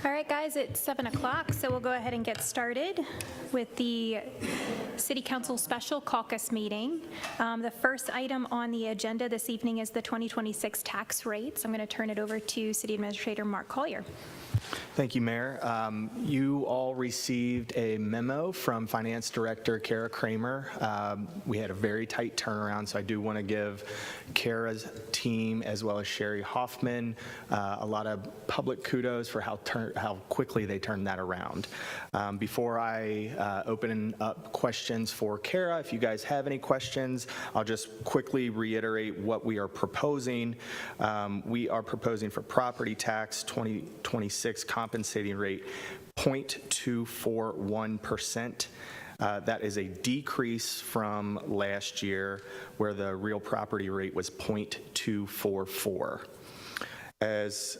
All right, guys, it's 7 o'clock, so we'll go ahead and get started with the City Council Special Caucus meeting. The first item on the agenda this evening is the 2026 tax rates. I'm going to turn it over to City Administrator Mark Collier. Thank you, Mayor. You all received a memo from Finance Director Kara Kramer. We had a very tight turnaround, so I do want to give Kara's team as well as Sherry Hoffman a lot of public kudos for how quickly they turned that around. Before I open up questions for Kara, if you guys have any questions, I'll just quickly reiterate what we are proposing. We are proposing for property tax 2026 compensating rate 0.241%. That is a decrease from last year where the real property rate was 0.244. As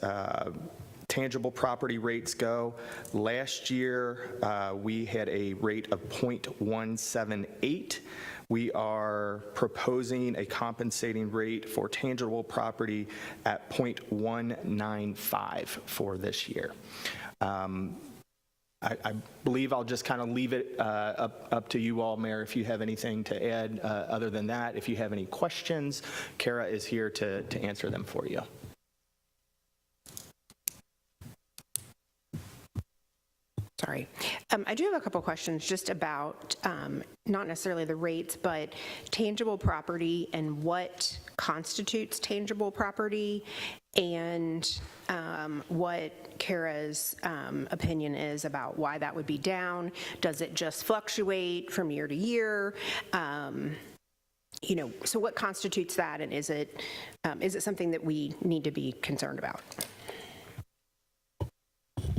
tangible property rates go, last year we had a rate of 0.178. We are proposing a compensating rate for tangible property at 0.195 for this year. I believe I'll just kind of leave it up to you all, Mayor, if you have anything to add other than that. If you have any questions, Kara is here to answer them for you. Sorry. I do have a couple questions just about not necessarily the rates, but tangible property and what constitutes tangible property, and what Kara's opinion is about why that would be down. Does it just fluctuate from year to year? You know, so what constitutes that, and is it something that we need to be concerned about?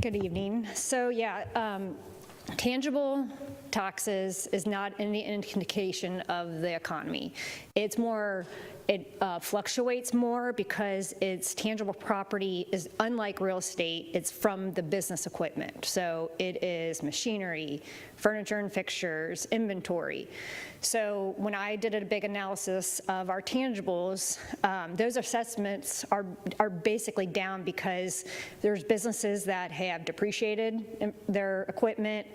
Good evening. So yeah, tangible taxes is not any indication of the economy. It's more, it fluctuates more because it's tangible property is unlike real estate. It's from the business equipment. So it is machinery, furniture and fixtures, inventory. So when I did a big analysis of our tangibles, those assessments are basically down because there's businesses that have depreciated their equipment,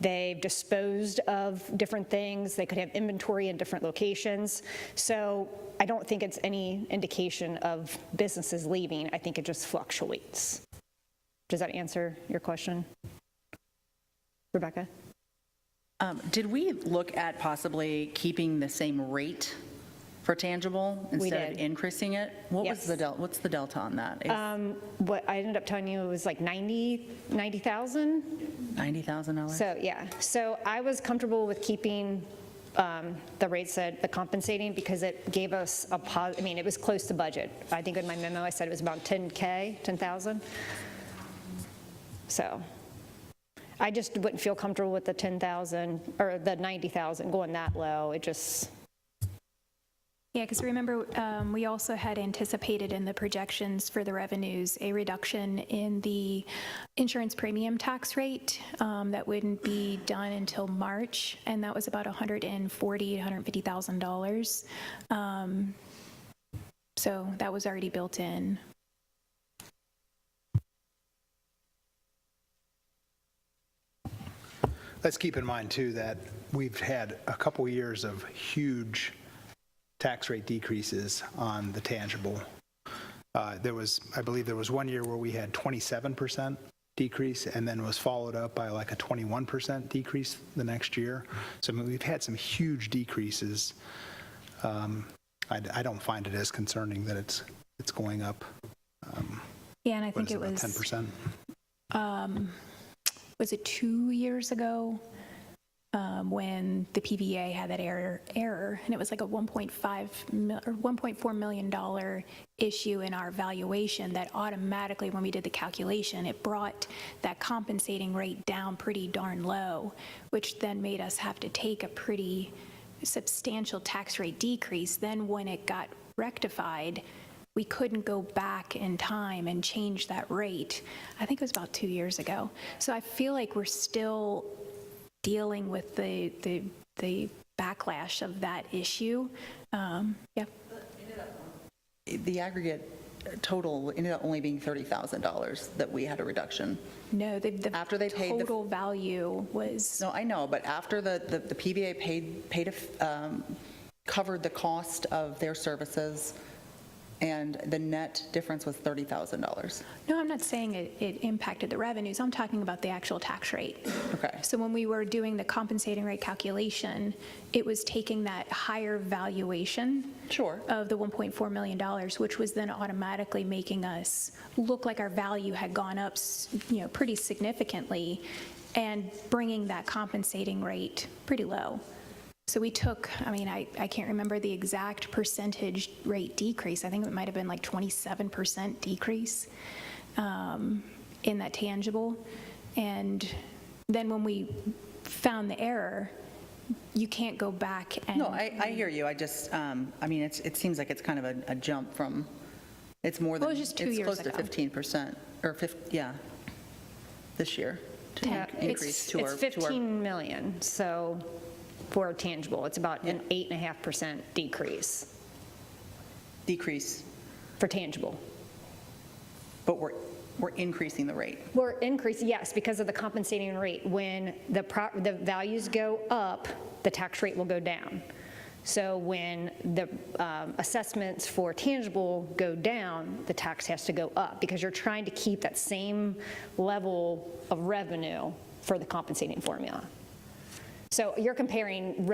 they've disposed of different things, they could have inventory in different locations. So I don't think it's any indication of businesses leaving. I think it just fluctuates. Does that answer your question, Rebecca? Did we look at possibly keeping the same rate for tangible instead of increasing it? What's the delta on that? What I ended up telling you, it was like $90,000. $90,000? So yeah, so I was comfortable with keeping the rates at the compensating because it gave us a I mean, it was close to budget. I think in my memo I said it was about 10,000. So I just wouldn't feel comfortable with the 10,000 or the 90,000 going that low. It just. Yeah, because remember, we also had anticipated in the projections for the revenues a reduction in the insurance premium tax rate that wouldn't be done until March, and that was about $150,000. So that was already built in. Let's keep in mind, too, that we've had a couple years of huge tax rate decreases on the tangible. I believe there was 1 year where we had 27% decrease, and then was followed up by like a 21% decrease the next year. So I mean, we've had some huge decreases. I don't find it as concerning that it's going up. Yeah, and I think it was 10%. Was it 2 years ago when the PVA had that error, and it was like a $1.4 million issue in our valuation that automatically, when we did the calculation, it brought that compensating rate down pretty darn low, which then made us have to take a pretty substantial tax rate decrease. Then when it got rectified, we couldn't go back in time and change that rate. I think it was about 2 years ago. So I feel like we're still dealing with the backlash of that issue. Yeah. The aggregate total ended up only being $30,000 that we had a reduction. No, the After they paid the- total value was, No, I know, but after the PVA covered the cost of their services, and the net difference was $30,000. no, I'm not saying it impacted the revenues. I'm talking about the actual tax rate. Okay. So when we were doing the compensating rate calculation, it was taking that higher valuation Sure. of the $1.4 million, which was then automatically making us look like our value had gone up, pretty significantly, and bringing that compensating rate pretty low. So we took, I can't remember the exact percentage rate decrease. I think it might have been like 27% decrease in that tangible. And then when we found the error, you can't go back and. No, I hear you. I just, it seems like it's kind of a jump from, it's more than. Well, it was just 2 years It's ago. close to 15%, or this year, to Yeah, increase to our. It's 15 million, so for tangible, it's about an 8.5% decrease Decrease, for tangible. but we're increasing the rate. We're increasing, yes, because of the compensating rate. When the values go up, the tax rate will go down. So when the assessments for tangible go down, the tax has to go up, because you're trying to keep that same level of revenue for the compensating formula. So you're comparing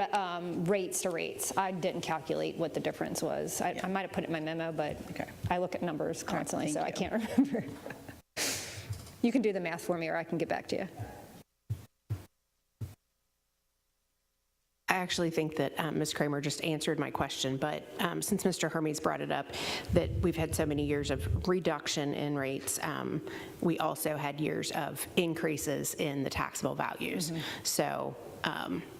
rates to rates. I didn't calculate what the difference was. I might have put it in my memo, but Okay. I look at numbers constantly, so I thank you. can't remember. You can do the math for me, or I can get back to you. I actually think that Ms. Kramer just answered my question, but since Mr. Hermes brought it up, that we've had so many years of reduction in rates, we also had years of increases in the taxable values. So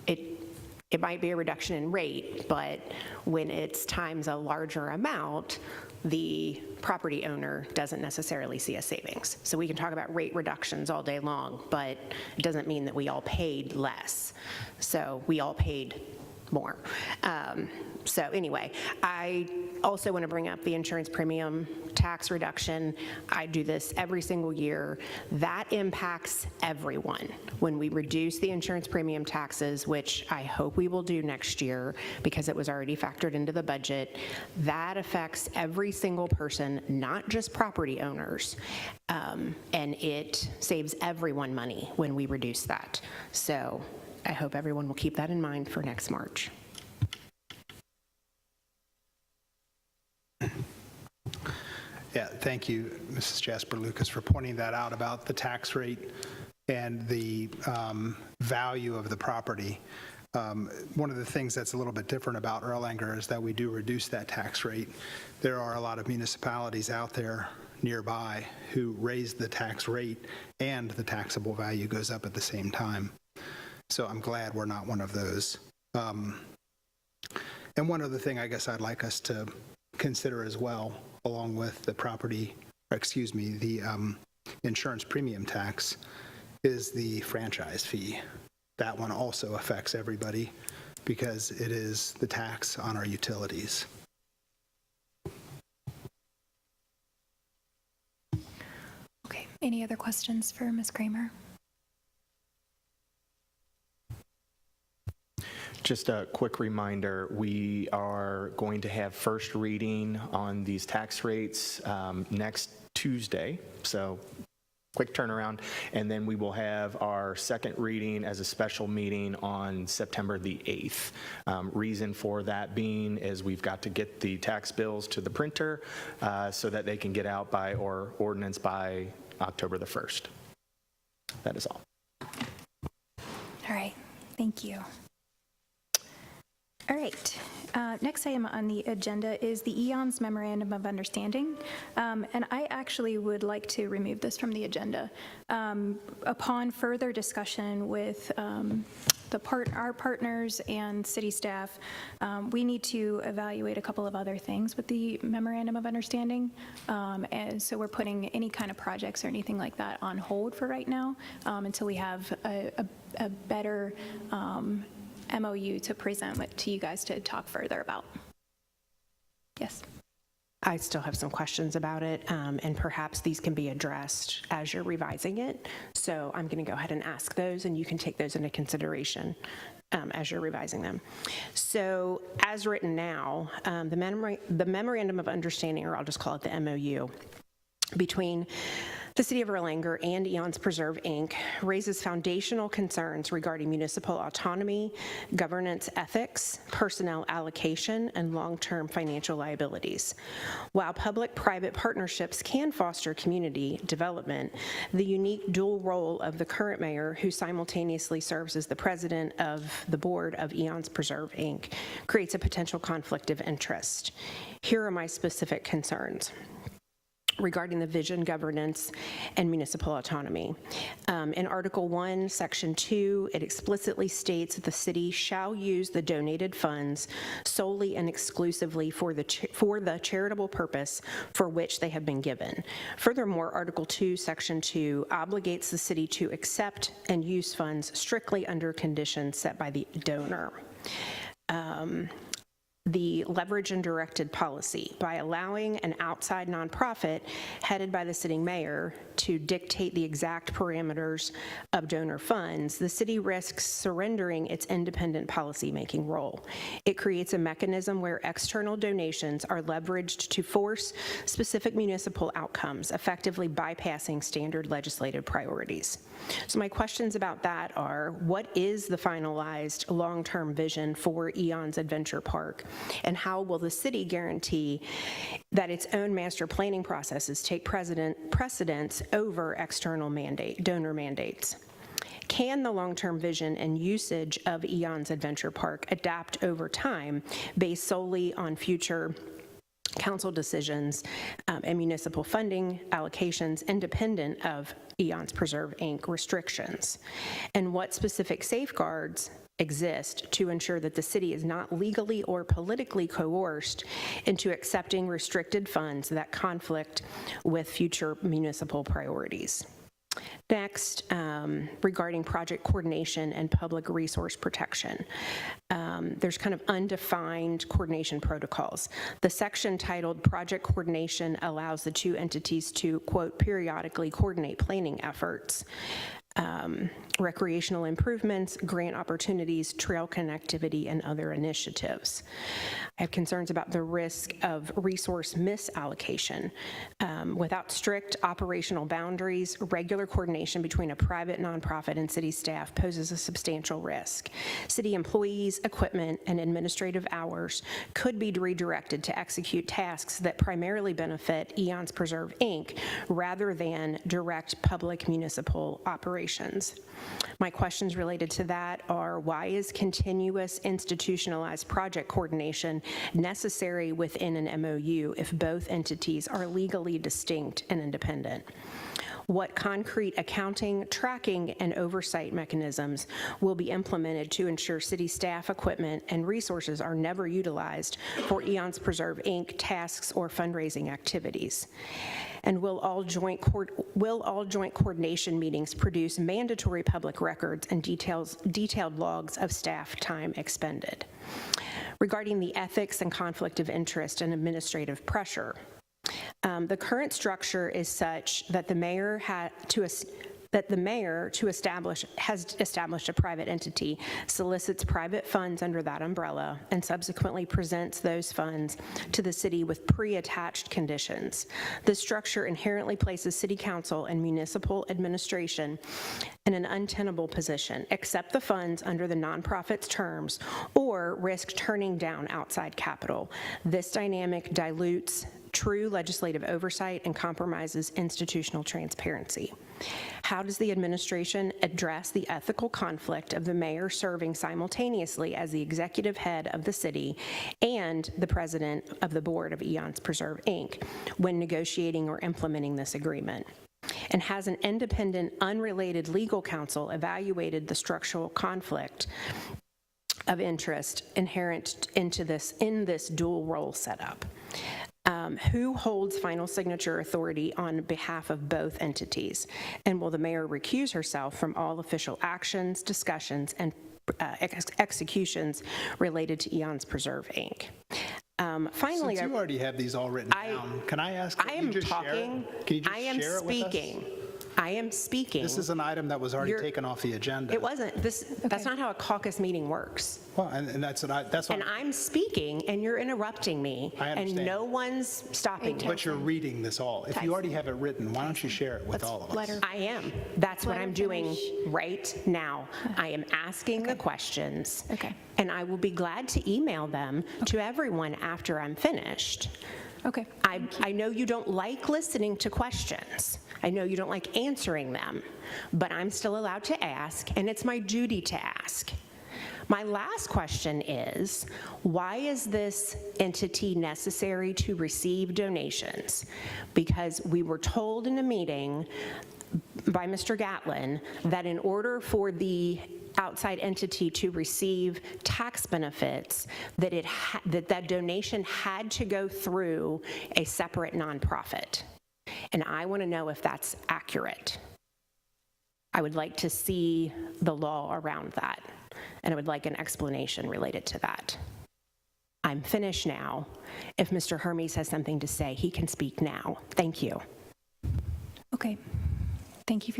it might be a reduction in rate, but when it's times a larger amount, the property owner doesn't necessarily see a savings. So we can talk about rate reductions all day long, but it doesn't mean that we all paid less. So we all paid more. So anyway, I also want to bring up the insurance premium tax reduction. I do this every single year. That impacts everyone. When we reduce the insurance premium taxes, which I hope we will do next year because it was already factored into the budget, that affects every single person, not just property owners. And it saves everyone money when we reduce that. So I hope everyone will keep that in mind for next March. Yeah, thank you, Mrs. Jasper Lucas, for pointing that out about the tax rate and the value of the property. One of the things that's a little bit different about Erlanger is that we do reduce that tax rate. There are a lot of municipalities out there nearby who raise the tax rate and the taxable value goes up at the same time. So I'm glad we're not one of those. And one other thing I guess I'd like us to consider as well, along with the the insurance premium tax, is the franchise fee. That one also affects everybody because it is the tax on our utilities. Okay, any other questions for Ms. Kramer? Just a quick reminder, we are going to have first reading on these tax rates next Tuesday, so quick turnaround, and then we will have our second reading as a special meeting on September the 8th. Reason for that being is we've got to get the tax bills to the printer so that they can get out by, or ordinance by October the 1st. That is all. All right, thank you. All right, next item on the agenda is the Eons Memorandum of Understanding, and I actually would like to remove this from the agenda. Upon further discussion with our partners and city staff, we need to evaluate a couple of other things with the Memorandum of Understanding, and so we're putting any kind of projects or anything like that on hold for right now until we have a better MOU to present to you guys to talk further about. Yes. I still have some questions about it, and perhaps these can be addressed as you're revising it. So I'm going to go ahead and ask those, and you can take those into consideration as you're revising them. So as written now, the Memorandum of Understanding, or I'll just call it the MOU, between the City of Erlanger and Eons Preserve, Inc. raises foundational concerns regarding municipal autonomy, governance ethics, personnel allocation, and long-term financial liabilities. While public-private partnerships can foster community development, the unique dual role of the current mayor, who simultaneously serves as the president of the board of Eons Preserve, Inc., creates a potential conflict of interest. Here are my specific concerns regarding the vision, governance, and municipal autonomy. In Article 1, Section 2, it explicitly states that the city shall use the donated funds solely and exclusively for the charitable purpose for which they have been given. Furthermore, Article 2, Section 2 obligates the city to accept and use funds strictly under conditions set by the donor. The leverage and directed policy, by allowing an outside nonprofit headed by the sitting mayor to dictate the exact parameters of donor funds, the city risks surrendering its independent policymaking role. It creates a mechanism where external donations are leveraged to force specific municipal outcomes, effectively bypassing standard legislative priorities. So my questions about that are, what is the finalized long-term vision for Eons Adventure Park? And how will the city guarantee that its own master planning processes take precedence over external donor mandates? Can the long-term vision and usage of Eons Adventure Park adapt over time based solely on future council decisions and municipal funding allocations independent of Eons Preserve, Inc. restrictions? And what specific safeguards exist to ensure that the city is not legally or politically coerced into accepting restricted funds that conflict with future municipal priorities? Next, regarding project coordination and public resource protection, there's kind of undefined coordination protocols. The section titled Project Coordination allows the two entities to, quote, periodically coordinate planning efforts, recreational improvements, grant opportunities, trail connectivity, and other initiatives. I have concerns about the risk of resource misallocation. Without strict operational boundaries, regular coordination between a private nonprofit and city staff poses a substantial risk. City employees, equipment, and administrative hours could be redirected to execute tasks that primarily benefit Eons Preserve, Inc., rather than direct public municipal operations. My questions related to that are, why is continuous institutionalized project coordination necessary within an MOU if both entities are legally distinct and independent? What concrete accounting, tracking, and oversight mechanisms will be implemented to ensure city staff, equipment, and resources are never utilized for Eons Preserve, Inc. tasks or fundraising activities? And will all joint coordination meetings produce mandatory public records and detailed logs of staff time expended? Regarding the ethics and conflict of interest and administrative pressure, the current structure is such that the mayor has established a private entity, solicits private funds under that umbrella, and subsequently presents those funds to the city with pre-attached conditions. This structure inherently places city council and municipal administration in an untenable position: accept the funds under the nonprofit's terms or risk turning down outside capital. This dynamic dilutes true legislative oversight and compromises institutional transparency. How does the administration address the ethical conflict of the mayor serving simultaneously as the executive head of the city and the president of the board of Eons Preserve, Inc. when negotiating or implementing this agreement? And has an independent, unrelated legal counsel evaluated the structural conflict of interest inherent in this dual role setup? Who holds final signature authority on behalf of both entities? And will the mayor recuse herself from all official actions, discussions, and executions related to Eons Preserve, Inc.? Finally, Since you already have these all written down, can I ask I that am you just share talking. it? Can you just I am share it with us? speaking. I am speaking. This is an item that was already taken off the agenda. It wasn't. That's not how a caucus meeting works. Well, and that's what And I'm speaking, and you're interrupting me. I understand. And no one's stopping me. But you're reading this all. If you already have it written, why don't you share it with all of us? I am. That's what Let her I'm doing finish. right now. I am asking the questions. Okay. And I will be glad to email them to everyone after I'm finished. Okay. I know you don't like listening to questions. I know you don't like answering them, but I'm still allowed to ask, and it's my duty to ask. My last question is, why is this entity necessary to receive donations? Because we were told in a meeting by Mr. Gatlin that in order for the outside entity to receive tax benefits, that that donation had to go through a separate nonprofit. And I want to know if that's accurate. I would like to see the law around that, and I would like an explanation related to that. I'm finished now. If Mr. Hermes has something to say, he can speak now. Thank you. Okay. Thank you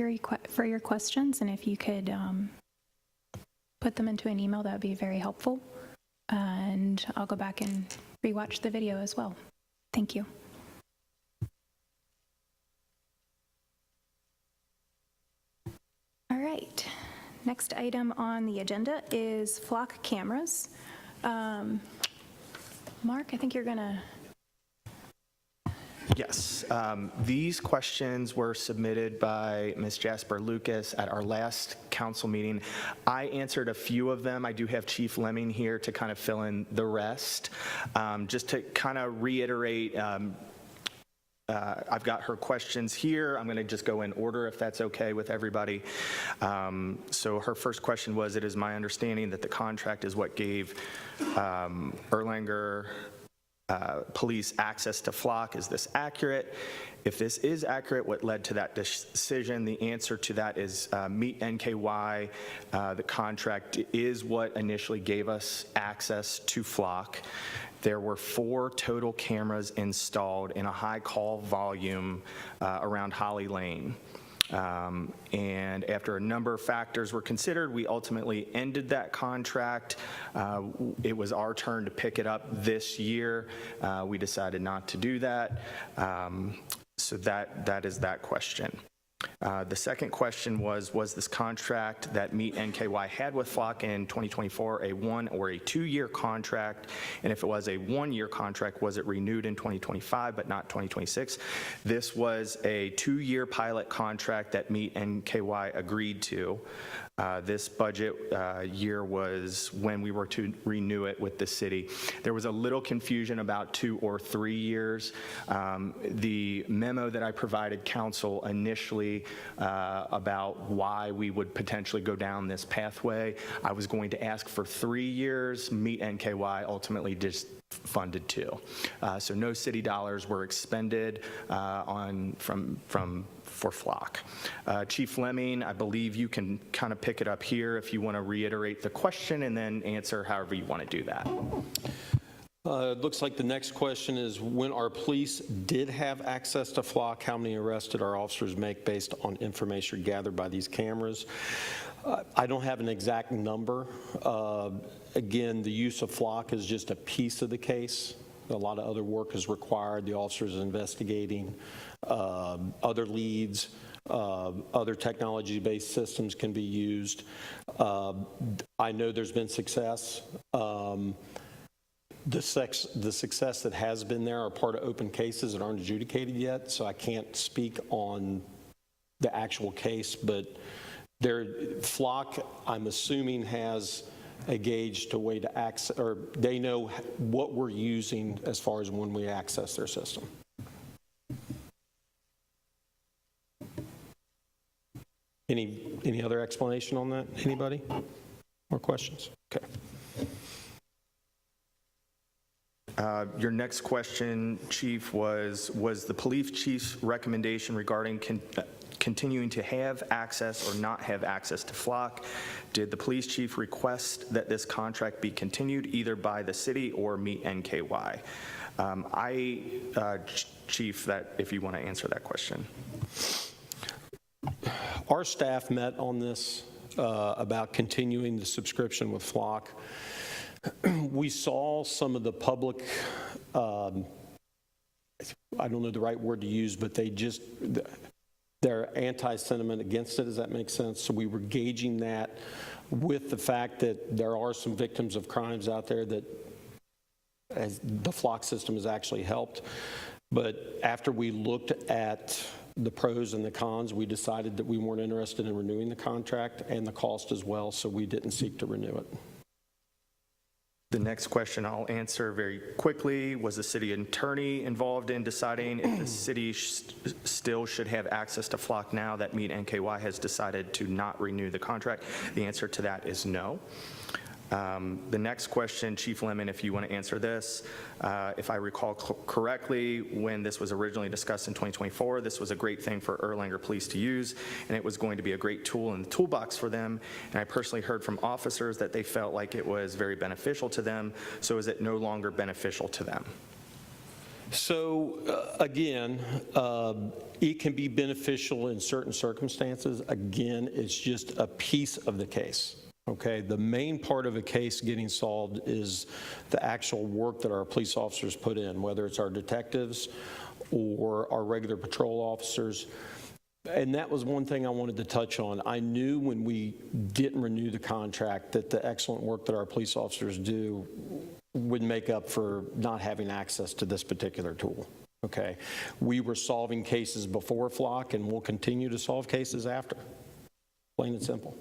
for your questions, and if you could put them into an email, that would be very helpful. And I'll go back and rewatch the video as well. Thank you. All right. Next item on the agenda is flock cameras. Mark, I think you're going to... Yes, these questions were submitted by Ms. Jasper Lucas at our last council meeting. I answered a few of them. I do have Chief Lemming here to kind of fill in the rest. Just to kind of reiterate, I've got her questions here. I'm going to just go in order if that's okay with everybody. So her first question was, it is my understanding that the contract is what gave Erlanger police access to flock. Is this accurate? If this is accurate, what led to that decision? The answer to that is Meet NKY. The contract is what initially gave us access to flock. There were 4 total cameras installed in a high call volume around Holly Lane. And after a number of factors were considered, we ultimately ended that contract. It was our turn to pick it up this year. We decided not to do that. So that is that question. The second question was this contract that Meet NKY had with Flock in 2024 a 1 or a 2-year contract? And if it was a 1-year contract, was it renewed in 2025 but not 2026? This was a 2-year pilot contract that Meet NKY agreed to. This budget year was when we were to renew it with the city. There was a little confusion about 2 or 3 years. The memo that I provided council initially about why we would potentially go down this pathway, I was going to ask for 3 years. Meet NKY ultimately just funded 2. So no city dollars were expended for Flock. Chief Lemming, I believe you can kind of pick it up here if you want to reiterate the question and then answer however you want to do that. It looks like the next question is, when our police did have access to Flock, how many arrests did our officers make based on information gathered by these cameras? I don't have an exact number. Again, the use of Flock is just a piece of the case. A lot of other work is required. The officers investigating other leads, other technology-based systems can be used. I know there's been success. The success that has been there are part of open cases that aren't adjudicated yet, so I can't speak on the actual case, but Flock, I'm assuming, has a gauge to way to access, or they know what we're using as far as when we access their system. Any other explanation on that? Anybody? More questions? Okay. Your next question, Chief, was the police chief's recommendation regarding continuing to have access or not have access to flock? Did the police chief request that this contract be continued either by the city or Meet NKY? Chief, if you want to answer that question. Our staff met on this about continuing the subscription with Flock. We saw some of the public, I don't know the right word to use, but they're anti-sentiment against it. Does that make sense? So we were gauging that with the fact that there are some victims of crimes out there that the Flock system has actually helped. But after we looked at the pros and the cons, we decided that we weren't interested in renewing the contract and the cost as well, so we didn't seek to renew it. The next question I'll answer very quickly. Was the city attorney involved in deciding if the city still should have access to Flock now that Meet NKY has decided to not renew the contract? The answer to that is no. The next question, Chief Lemon, if you want to answer this. If I recall correctly, when this was originally discussed in 2024, this was a great thing for Erlanger Police to use, and it was going to be a great tool in the toolbox for them. And I personally heard from officers that they felt like it was very beneficial to them. So is it no longer beneficial to them? So again, it can be beneficial in certain circumstances. Again, it's just a piece of the case. Okay, the main part of a case getting solved is the actual work that our police officers put in, whether it's our detectives or our regular patrol officers. And that was one thing I wanted to touch on. I knew when we didn't renew the contract that the excellent work that our police officers do would make up for not having access to this particular tool. Okay, we were solving cases before Flock, and we'll continue to solve cases after. Plain and simple.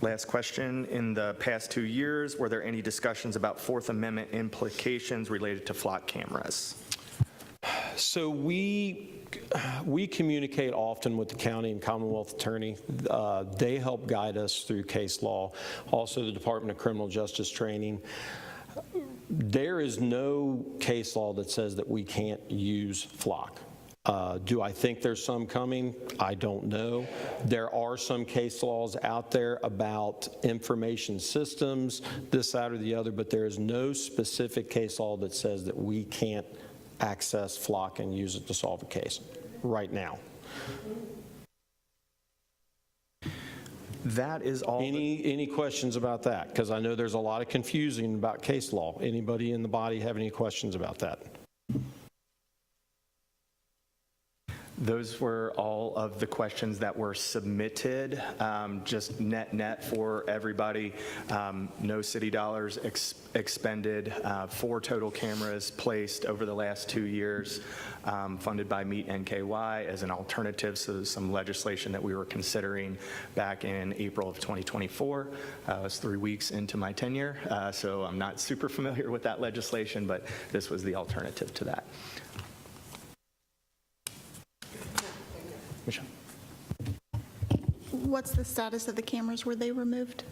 Last question. In the past 2 years, were there any discussions about Fourth Amendment implications related to Flock cameras? So we communicate often with the county and Commonwealth attorney. They help guide us through case law. Also the Department of Criminal Justice training. There is no case law that says that we can't use Flock. Do I think there's some coming? I don't know. There are some case laws out there about information systems, this, that, or the other, but there is no specific case law that says that we can't access Flock and use it to solve a case right now. That is all. Any questions about that? Because I know there's a lot of confusion about case law. Anybody in the body have any questions about that? Those were all of the questions that were submitted. Just net for everybody. No city dollars expended. 4 total cameras placed over the last 2 years, funded by Meet NKY as an alternative to some legislation that we were considering back in April of 2024. I was 3 weeks into my tenure, so I'm not super familiar with that legislation, but this was the alternative to that. Michelle. What's the status of the cameras? Were they removed?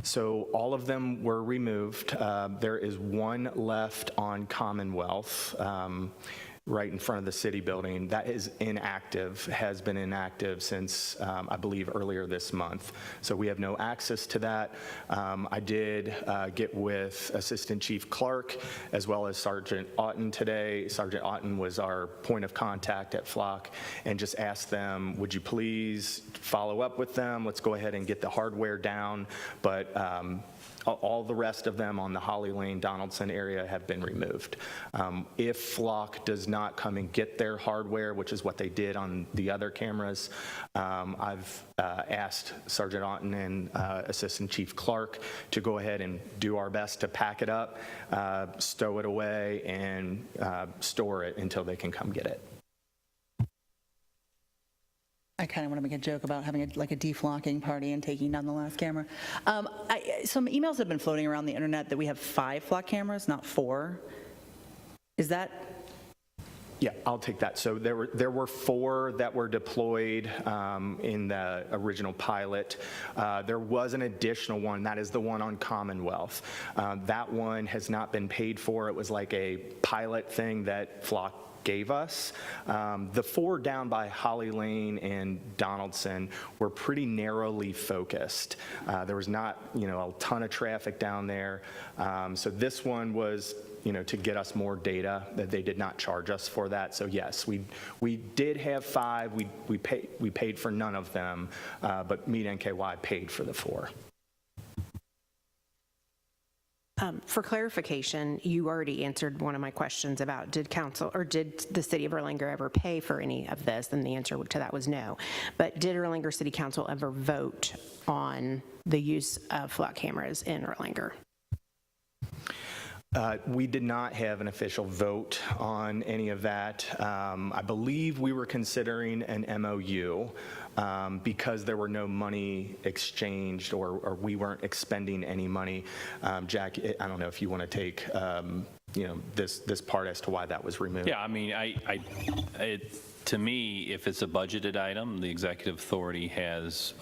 So all of them were removed. There is one left on Commonwealth, right in front of the city building. That is inactive, has been inactive since, I believe, earlier this month. So we have no access to that. I did get with Assistant Chief Clark as well as Sergeant Otten today. Sergeant Otten was our point of contact at Flock, and just asked them, would you please follow up with them? Let's go ahead and get the hardware down. But all the rest of them on the Holly Lane, Donaldson area have been removed. If Flock does not come and get their hardware, which is what they did on the other cameras, I've asked Sergeant Otten and Assistant Chief Clark to go ahead and do our best to pack it up, stow it away, and store it until they can come get it. I kind of want to make a joke about having a deflocking party and taking down the last camera. Some emails have been floating around the internet that we have 5 Flock cameras, not 4. Is that Yeah, I'll take that. So there were 4 that were deployed in the original pilot. There was an additional one, that is the one on Commonwealth. That one has not been paid for. It was like a pilot thing that Flock gave us. The 4 down by Holly Lane and Donaldson were pretty narrowly focused. There was not, a ton of traffic down there. So this one was, to get us more data, that they did not charge us for that. So yes, we did have 5. We paid for none of them, but Meet NKY paid for the 4. For clarification, you already answered one of my questions about did the city of Erlanger ever pay for any of this? And the answer to that was no. But did Erlanger City Council ever vote on the use of flock cameras in Erlanger? We did not have an official vote on any of that. I believe we were considering an MOU because there were no money exchanged or we weren't expending any money. Jack, I don't know if you want to take this part as to why that was removed. Yeah, I mean, to me, if it's a budgeted item, the executive authority has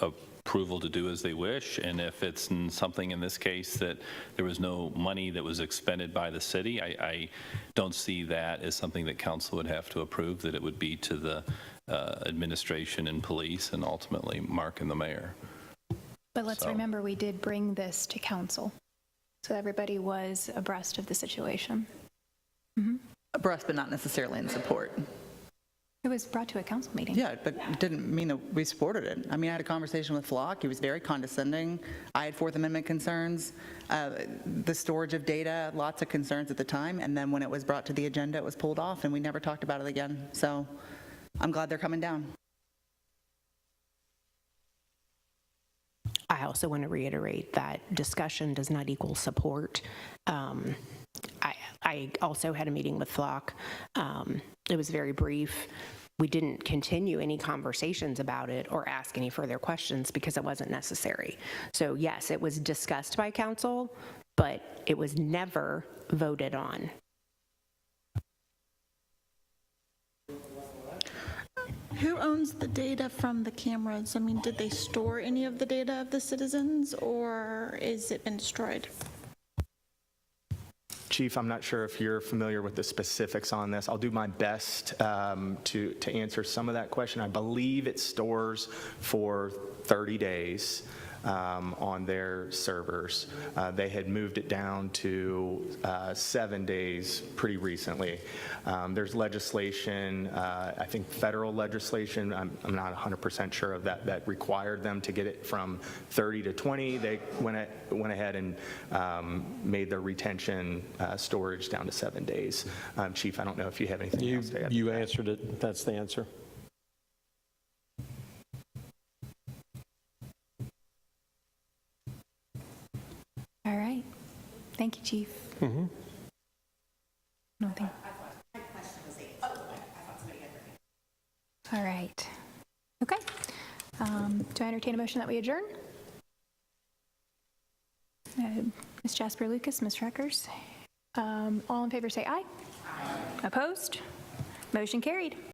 approval to do as they wish, and if it's something in this case that there was no money that was expended by the city, I don't see that as something that council would have to approve, that it would be to the administration and police and ultimately Mark and the mayor. But let's remember, we did bring this to council, so everybody was abreast of the situation. Abreast, but not necessarily in support. It was brought to a council meeting. Yeah, but it didn't mean that we supported it. I mean, I had a conversation with Flock. He was very condescending. I had Fourth Amendment concerns, the storage of data, lots of concerns at the time. And then when it was brought to the agenda, it was pulled off, and we never talked about it again. So I'm glad they're coming down. I also want to reiterate that discussion does not equal support. I also had a meeting with Flock. It was very brief. We didn't continue any conversations about it or ask any further questions because it wasn't necessary. So yes, it was discussed by council, but it was never voted on. Who owns the data from the cameras? I mean, did they store any of the data of the citizens, or is it been destroyed? Chief, I'm not sure if you're familiar with the specifics on this. I'll do my best to answer some of that question. I believe it stores for 30 days on their servers. They had moved it down to 7 days pretty recently. There's legislation, I think federal legislation, I'm not 100% sure of that required them to get it from 30 to 20. They went ahead and made their retention storage down to 7 days. Chief, I don't know if you have anything else to add. You answered it. That's the answer. All right. Thank you, Chief. Nothing. All right. Okay. Do I entertain a motion that we adjourn? Ms. Jasper Lucas, Ms. Reckers. All in favor say aye. Opposed? Motion carried.